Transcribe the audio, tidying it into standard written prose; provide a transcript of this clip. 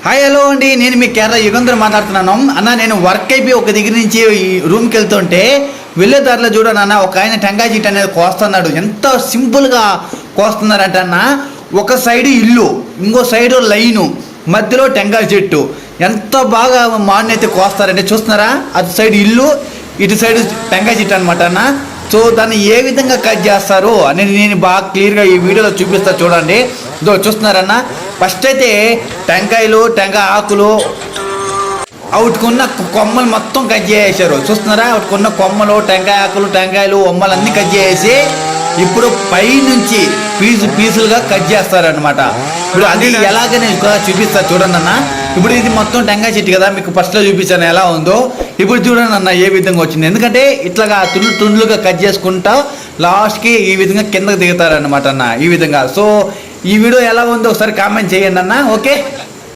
Hi hello అండి, నేను మీ కేరళ యుగంధర్ మాట్లాడుతున్నాను అన్న. నేను వర్క్ అయిపోయి ఒక దగ్గర నుంచి ఈ రూమ్కి వెళ్తుంటే వెళ్ళే దారిలో చూడండి అన్న, ఒక ఆయన టెంకాయ చెట్టు అనేది కోస్తున్నాడు. ఎంత సింపుల్గా కోస్తున్నారంట అన్న. ఒక సైడ్ ఇల్లు, ఇంకో సైడ్ లైను, మధ్యలో టెంకాయ చెట్టు. ఎంత బాగా మార్నింగ్ అయితే కోస్తారంటే చూస్తున్నారా, అటు సైడ్ ఇల్లు, ఇటు సైడ్ టెంకాయ చెట్టు అనమాట అన్న. సో దాన్ని ఏ విధంగా కట్ చేస్తారు అనేది నేను బాగా క్లియర్గా ఈ వీడియోలో చూపిస్తా చూడండి. ఇదో చూస్తున్నారన్న, ఫస్ట్ అయితే టెంకాయ ఆకులు అవుటుకున్న కొమ్మలు మొత్తం కట్ చేసేసారు. చూస్తున్నారా, అవుటుకున్న కొమ్మలు, టెంకాయ ఆకులు, టెంకాయలు, కొమ్మలు అన్నీ కట్ చేసి ఇప్పుడు పైనుంచి పీసులుగా కట్ చేస్తారనమాట. ఇప్పుడు అది ఎలాగ నేను చూపిస్తా చూడండి అన్న. ఇప్పుడు ఇది మొత్తం టెంకాయ చెట్టు కదా, మీకు ఫస్ట్లో చూపించాను ఎలా ఉందో. ఇప్పుడు చూడండి అన్న ఏ విధంగా వచ్చింది. ఎందుకంటే ఇట్లాగా తుండ్లుగా కట్ చేసుకుంటా లాస్ట్కి ఈ విధంగా కిందకు దిగుతారనమాట అన్న, ఈ విధంగా. సో ఈ వీడియో ఎలా ఉందో ఒకసారి కామెంట్ చేయండి అన్న. ఓకే.